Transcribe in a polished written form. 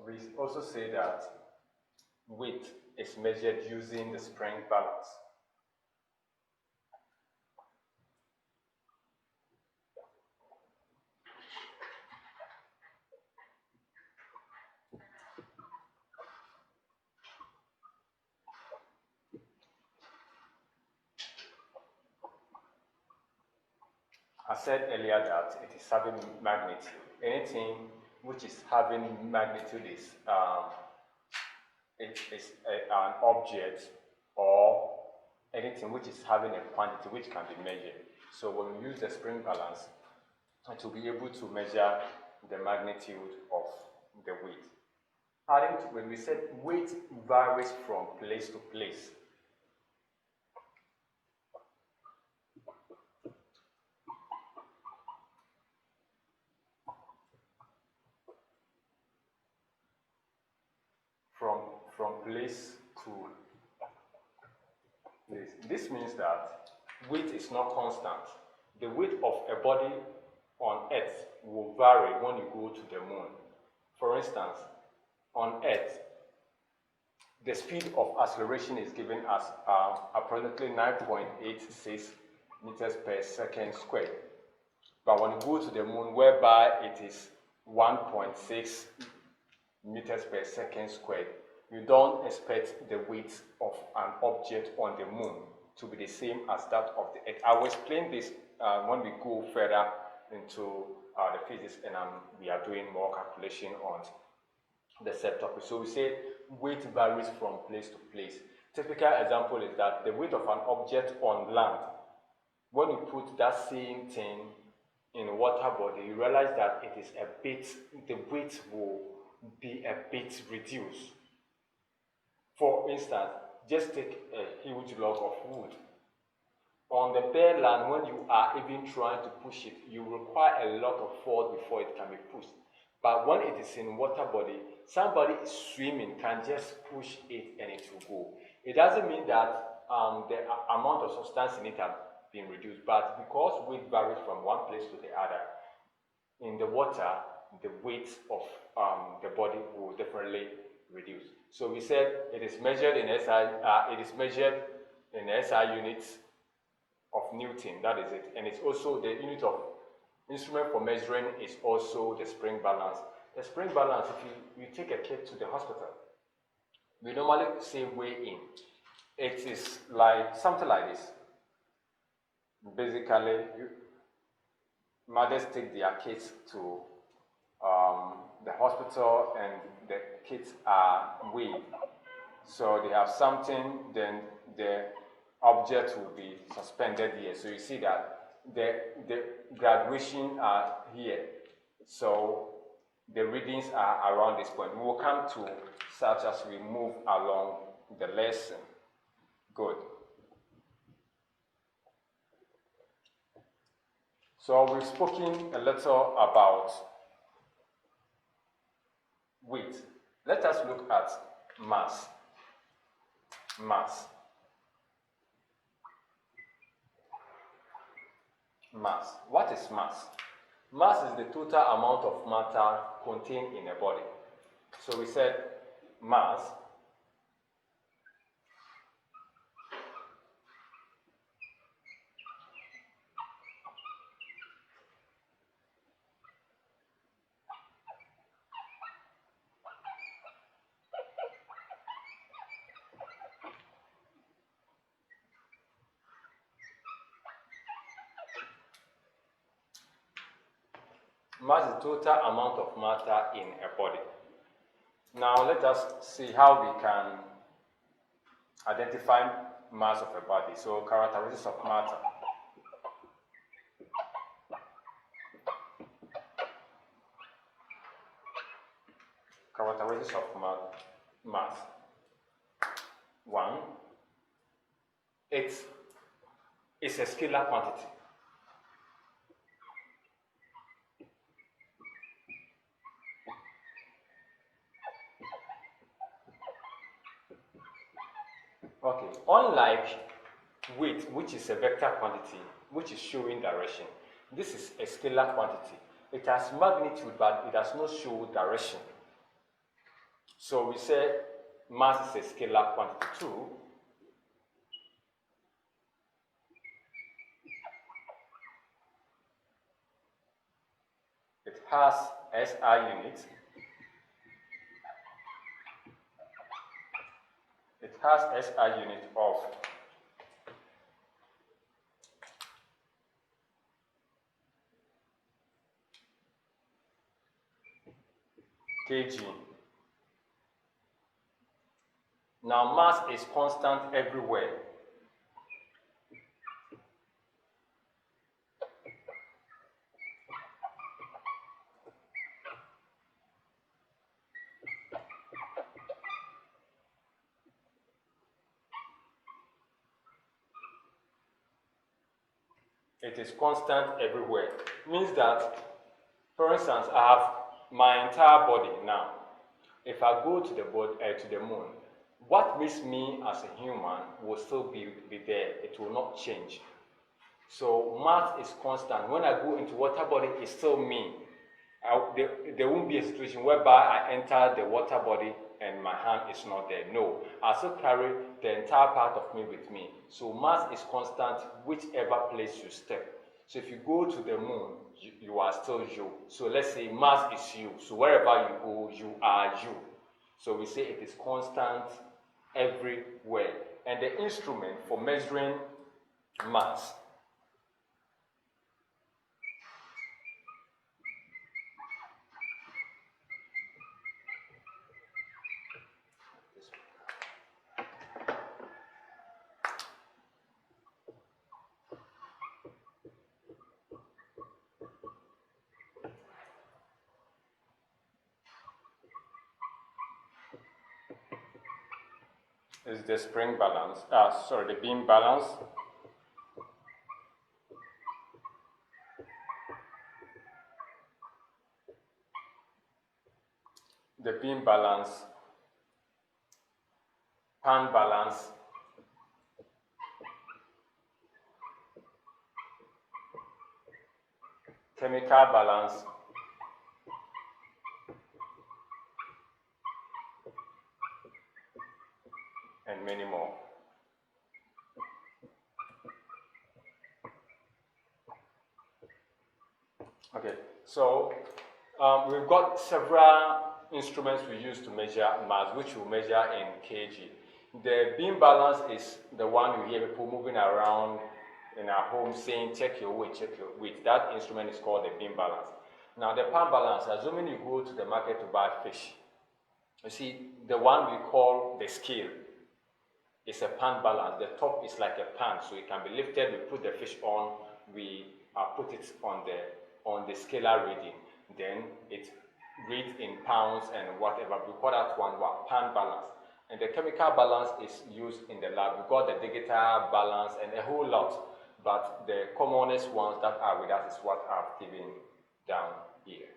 we also say that weight is measured using the spring balance. I said earlier that it is having magnitude. Anything which is having magnitude is an object or anything which is having a quantity which can be measured. So when we use the spring balance, to be able to measure the magnitude of the weight. Adding to when we said weight varies from place to place. From place to place. This means that weight is not constant. The weight of a body on Earth will vary when you go to the moon. For instance, on Earth, the speed of acceleration is given as approximately 9.86 meters per second squared. But when you go to the moon, whereby it is 1.6 meters per second squared, you don't expect the weight of an object on the moon to be the same as that of the Earth. I will explain this when we go further into the physics and we are doing more calculation on the said topic. So we say weight varies from place to place. Typical example is that the weight of an object on land, when you put that same thing in a water body, you realize that it is a bit, the weight will be a bit reduced. For instance, just take a huge log of wood. On the bare land, when you are even trying to push it, you require a lot of force before it can be pushed. But when it is in water body, somebody is swimming can just push it and it will go. It doesn't mean that the amount of substance in it has been reduced, but because weight varies from one place to the other, in the water, the weight of the body will definitely reduce. So we said it is measured in SI. It is measured in SI units of Newton. That is it, and it's also the unit of instrument for measuring is also the spring balance. The spring balance, if you take a kid to the hospital, we normally say weigh in. It is like something like this. Basically, mothers take their kids to the hospital and the kids are weighed. So they have something, then the object will be suspended here. So you see that the graduation are here. So the readings are around this point. We will come to such as we move along the lesson. Good. So we've spoken a little about weight. Let us look at mass. Mass. Mass. What is mass? Mass is the total amount of matter contained in a body. So we said mass mass is the total amount of matter in a body. Now let us see how we can identify mass of a body. So characteristics of matter. Characteristics of mass. 1. It's a scalar quantity. Okay, unlike weight, which is a vector quantity, which is showing direction, this is a scalar quantity. It has magnitude, but it does not show direction. So we say mass is a scalar quantity too. It has SI units. It has SI unit of kg. Now mass is constant everywhere. It is constant everywhere. Means that, for instance, I have my entire body now. If I go to the moon, what makes me as a human will still be there. It will not change. So mass is constant. When I go into water body, it's still me. There won't be a situation whereby I enter the water body and my hand is not there. No, I still carry the entire part of me with me. So mass is constant whichever place you step. So if you go to the moon, you are still you. So let's say mass is you. So wherever you go, you are you. So we say it is constant everywhere. And the instrument for measuring mass is the spring balance, the beam balance. The beam balance, pan balance, chemical balance, and many more. Okay, so we've got several instruments we use to measure mass, which we measure in kg. The beam balance is the one you hear people moving around in our home saying, check your weight, check your weight. That instrument is called the beam balance. Now the pan balance, assuming you go to the market to buy fish, you see, the one we call the scale is a pan balance. The top is like a pan, so it can be lifted. We put the fish on, we put it on the scalar reading. Then it reads in pounds and whatever. We call that one what? Pan balance. And the chemical balance is used in the lab. We got the digital balance and a whole lot. But the commonest ones that are with us is what I've given down here.